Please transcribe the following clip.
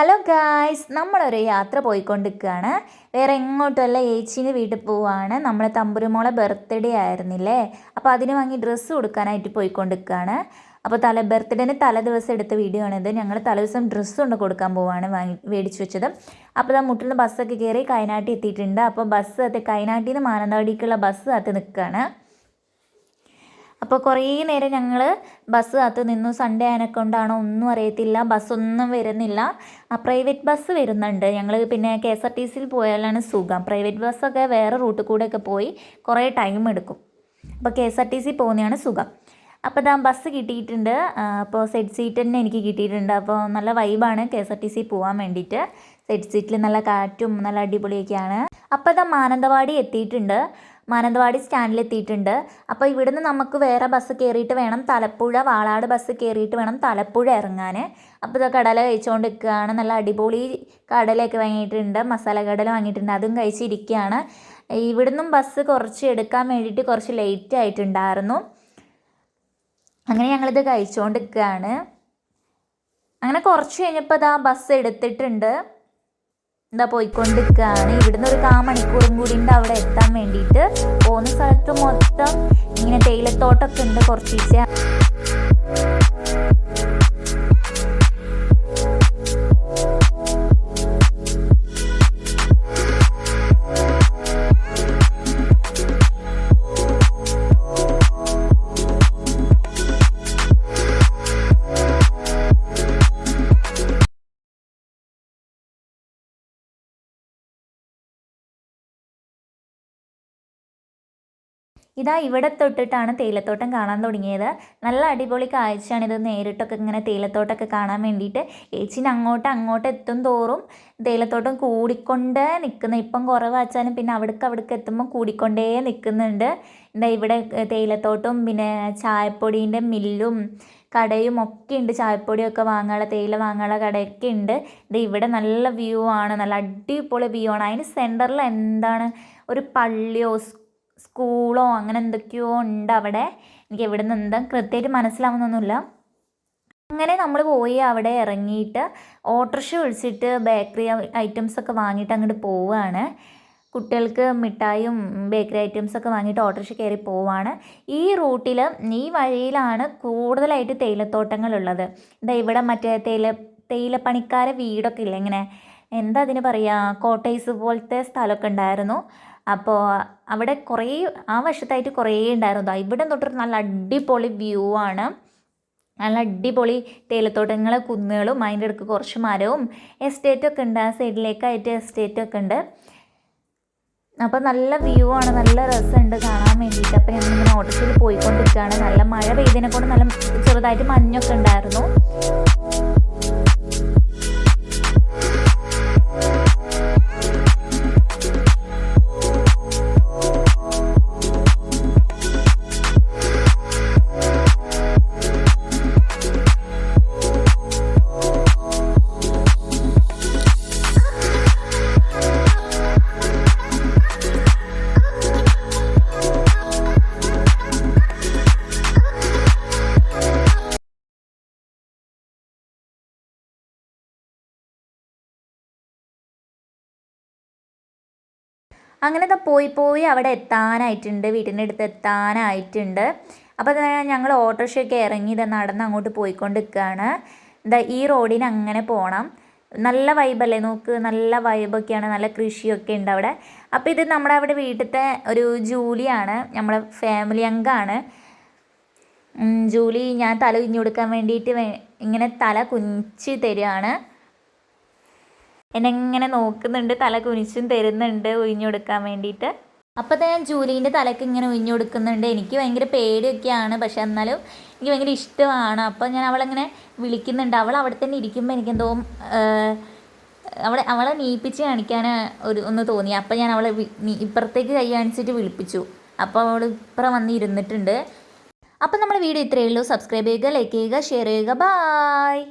Hello guys, നമ്മളൊരു യാത്ര പോയിക്കൊണ്ടിരിക്കുകയാണ്. വേറെ എങ്ങോട്ടുമല്ല, ഏച്ചീൻ്റെ വീട്ടിൽ പോവുകയാണ്. നമ്മളെ തമ്പുരുമോളെ ബർത്ത്ഡേ ആയിരുന്നില്ലേ, അപ്പോൾ അതിന് വാങ്ങി ഡ്രസ്സ് കൊടുക്കാനായിട്ട് പോയിക്കൊണ്ടിരിക്കുകയാണ്. അപ്പോൾ ബർത്ത്ഡേന് തലേ ദിവസം എടുത്ത വീഡിയോ ആണിത്. ഞങ്ങൾ തലേ ദിവസം ഡ്രസ്സ് കൊണ്ട് കൊടുക്കാൻ പോവുകയാണ്, മേടിച്ച് വെച്ചത്. അപ്പോൾ മുട്ടിൽ നിന്ന് ബസ്സൊക്കെ കയറി കൈനാട്ടി എത്തിയിട്ടുണ്ട്. അപ്പോൾ കൈനാട്ടിൽ നിന്ന് മാനന്തവാടിക്കുള്ള ബസ് കാത്ത് നിൽക്കുകയാണ്. അപ്പോൾ കുറേ നേരം ഞങ്ങൾ ബസ് കാത്ത് നിന്നു. സൺഡേ ആയതിനെക്കൊണ്ടാണോ ഒന്നും അറിയത്തില്ല, ബസ്സൊന്നും വരുന്നില്ല. പ്രൈവറ്റ് ബസ് വരുന്നുണ്ട്. ഞങ്ങൾ പിന്നെ KSRTCയിൽ പോയാലാണ് സുഖം. പ്രൈവറ്റ് ബസ്സൊക്കെ വേറെ റൂട്ടിൽ കൂടെയൊക്കെ പോയി കുറേ ടൈം എടുക്കും. അപ്പോൾ KSRTC പോകുന്നതാണ് സുഖം. അപ്പോൾ ബസ് കിട്ടിയിട്ടുണ്ട്. അപ്പോൾ സെഡ് സീറ്റ് തന്നെ എനിക്ക് കിട്ടിയിട്ടുണ്ട്. അപ്പോൾ നല്ല വൈബാണ് KSRTC പോകാൻ വേണ്ടിയിട്ട്. സെഡ് സീറ്റിൽ നല്ല കാറ്റും നല്ല അടിപൊളിയൊക്കെയാണ്. അപ്പോൾ മാനന്തവാടി എത്തിയിട്ടുണ്ട്. മാനന്തവാടി സ്റ്റാൻഡിലെത്തിയിട്ടുണ്ട്. അപ്പോൾ ഇവിടുന്ന് നമുക്ക് വേറെ ബസ് കയറിയിട്ട് വേണം തലപ്പുഴ, വാളാട് ബസ് കയറിയിട്ട് വേണം തലപ്പുഴ ഇറങ്ങാൻ. അപ്പോൾ കടല കഴിച്ചുകൊണ്ട് നിൽക്കുകയാണ്. നല്ല അടിപൊളി കടലയൊക്കെ വാങ്ങിയിട്ടുണ്ട്, മസാല കടല വാങ്ങിയിട്ടുണ്ട്, അതും കഴിച്ചിരിക്കുകയാണ്. ഇവിടുന്നും ബസ് കുറച്ച് എടുക്കാൻ വേണ്ടിയിട്ട് കുറച്ച് ലേറ്റ് ആയിട്ടുണ്ടായിരുന്നു. അങ്ങനെ ഞങ്ങളിത് കഴിച്ചുകൊണ്ട് നിൽക്കുകയാണ്. അങ്ങനെ കുറച്ച് കഴിഞ്ഞപ്പോൾ ബസ് എടുത്തിട്ടുണ്ട്. പോയിക്കൊണ്ടിരിക്കുകയാണ്. ഇവിടുന്ന് ഒരു 1/4 മണിക്കൂറും കൂടി ഉണ്ട് അവിടെ എത്താൻ വേണ്ടിയിട്ട്. പോകുന്ന സ്ഥലത്ത് മൊത്തം ഇങ്ങനെ തേയിലത്തോട്ടമൊക്കെ ഉണ്ട് കുറച്ചീച്ച. ഇവിടെ തൊട്ടിട്ടാണ് തേയിലത്തോട്ടം കാണാൻ തുടങ്ങിയത്. നല്ല അടിപൊളി കാഴ്ചയാണ് ഇത്. നേരിട്ടൊക്കെ ഇങ്ങനെ തേയിലത്തോട്ടമൊക്കെ കാണാൻ വേണ്ടിയിട്ട്. ഏച്ചിന് അങ്ങോട്ട് എത്തും തോറും തേയിലത്തോട്ടം കൂടിക്കൊണ്ടേ നിൽക്കുന്നത്. ഇപ്പം കുറവാച്ചാലും പിന്നെ അവിടേക്ക് എത്തുമ്പോൾ കൂടിക്കൊണ്ടേ നിൽക്കുന്നുണ്ട്. ഇവിടെ തേയിലത്തോട്ടവും പിന്നെ ചായപ്പൊടീൻ്റെ മില്ലും കടയും ഒക്കെ ഉണ്ട്. ചായപ്പൊടിയൊക്കെ വാങ്ങാനുള്ള, തേയില വാങ്ങാനുള്ള കടയൊക്കെ ഉണ്ട്. ഇവിടെ നല്ല വ്യൂ ആണ്, നല്ല അടിപൊളി വ്യൂ ആണ്. അതിന് സെൻറ്ററിൽ എന്താണ് ഒരു പള്ളിയോ സ്കൂളോ അങ്ങനെ എന്തൊക്കെയോ ഉണ്ട് അവിടെ. എനിക്ക് എവിടെ നിന്ന് എന്താ കൃത്യമായിട്ട് മനസ്സിലാവുന്നൊന്നുമില്ല. അങ്ങനെ നമ്മൾ പോയി അവിടെ ഇറങ്ങിയിട്ട് ഓട്ടോറിക്ഷ വിളിച്ചിട്ട് ബേക്കറി ഐറ്റംസൊക്കെ വാങ്ങിയിട്ട് അങ്ങോട്ട് പോവുകയാണ്. കുട്ടികൾക്ക് മിഠായും ബേക്കറി ഐറ്റംസൊക്കെ വാങ്ങിയിട്ട് ഓട്ടോറിക്ഷ കയറി പോവുകയാണ്. ഈ റൂട്ടിൽ, ഈ വഴിയിലാണ് കൂടുതലായിട്ട് തേയിലത്തോട്ടങ്ങളുള്ളത്. ഇവിടെ മറ്റേ തേയിലപ്പണിക്കാരെ വീടൊക്കെ ഇല്ല, ഇങ്ങനെ എന്താ അതിന് പറയുക, കോട്ടേഴ്സ് പോലത്തെ സ്ഥലമൊക്കെ ഉണ്ടായിരുന്നു. അപ്പോൾ അവിടെ കുറേ ആ വശത്തായിട്ട് കുറേ ഉണ്ടായിരുന്നു. ഇവിടെ തൊട്ടൊരു നല്ല അടിപൊളി വ്യൂ ആണ്. നല്ല അടിപൊളി തേയിലത്തോട്ടങ്ങൾ, കുന്നുകളും അതിൻ്റെ ഇടയ്ക്ക് കുറച്ച് മരവും എസ്റ്റേറ്റൊക്കെ ഉണ്ട്. ആ സൈഡിലേക്കായിട്ട് എസ്റ്റേറ്റൊക്കെ ഉണ്ട്. അപ്പോൾ നല്ല വ്യൂ ആണ്, നല്ല രസമുണ്ട് കാണാൻ വേണ്ടിയിട്ട്. അപ്പോൾ ഞങ്ങളിങ്ങനെ ഓട്ടോറിക്ഷയിൽ പോയിക്കൊണ്ടിരിക്കുകയാണ്. നല്ല മഴ പെയ്തതിനെ കൊണ്ട് നല്ല ചെറുതായിട്ട് മഞ്ഞൊക്കെ ഉണ്ടായിരുന്നു. അങ്ങനെ പോയി അവിടെ എത്താനായിട്ടുണ്ട്, വീട്ടിൻ്റെ അടുത്ത് എത്താനായിട്ടുണ്ട്. അപ്പോൾ ഞങ്ങൾ ഓട്ടോറിക്ഷയൊക്കെ ഇറങ്ങി നടന്ന് അങ്ങോട്ട് പോയിക്കൊണ്ടിരിക്കുകയാണ്. ഈ റോഡിന് അങ്ങനെ പോകണം. നല്ല വൈബല്ലേ, നോക്ക്, നല്ല വൈബൊക്കെയാണ്, നല്ല കൃഷിയൊക്കെ ഉണ്ട് അവിടെ. അപ്പോൾ ഇത് നമ്മുടെ അവിടെ വീട്ടിലത്തെ ഒരു ജൂലിയാണ്, നമ്മളെ ഫാമിലി അംഗമാണ്. ജൂലി ഞാൻ തല കുഞ്ഞു കൊടുക്കാൻ വേണ്ടിയിട്ട് ഇങ്ങനെ തല കുനിച്ച് തരികയാണ്. എന്നെങ്ങനെ നോക്കുന്നുണ്ട്, തല കുനിച്ചും തരുന്നുണ്ട് ഒഴിഞ്ഞു കൊടുക്കാൻ വേണ്ടിയിട്ട്. അപ്പോൾ ഞാൻ ജൂലീൻ്റെ തലക്ക് ഇങ്ങനെ ഒഴിഞ്ഞു കൊടുക്കുന്നുണ്ട്. എനിക്ക് ഭയങ്കര പേടിയൊക്കെയാണ്, പക്ഷെ എന്നാലും എനിക്ക് ഭയങ്കര ഇഷ്ടമാണ്. അപ്പോൾ ഞാൻ അവളെങ്ങനെ വിളിക്കുന്നുണ്ട്. അവൾ അവിടെ തന്നെ ഇരിക്കുമ്പോൾ എനിക്കെന്തോ അവളെ നീപ്പിച്ച് കാണിക്കാൻ ഒന്ന് തോന്നി. അപ്പോൾ ഞാൻ അവളെ ഇപ്പുറത്തേക്ക് കൈ കാണിച്ചിട്ട് വിളിപ്പിച്ചു. അപ്പോൾ അവൾ ഇപ്പുറം വന്ന് ഇരുന്നിട്ടുണ്ട്. അപ്പോൾ നമ്മുടെ വീഡിയോ ഇത്രയേ ഉള്ളൂ. സബ്സ്ക്രൈബ് ചെയ്യുക, ലൈക്ക് ചെയ്യുക, ഷെയർ ചെയ്യുക. ബായ്.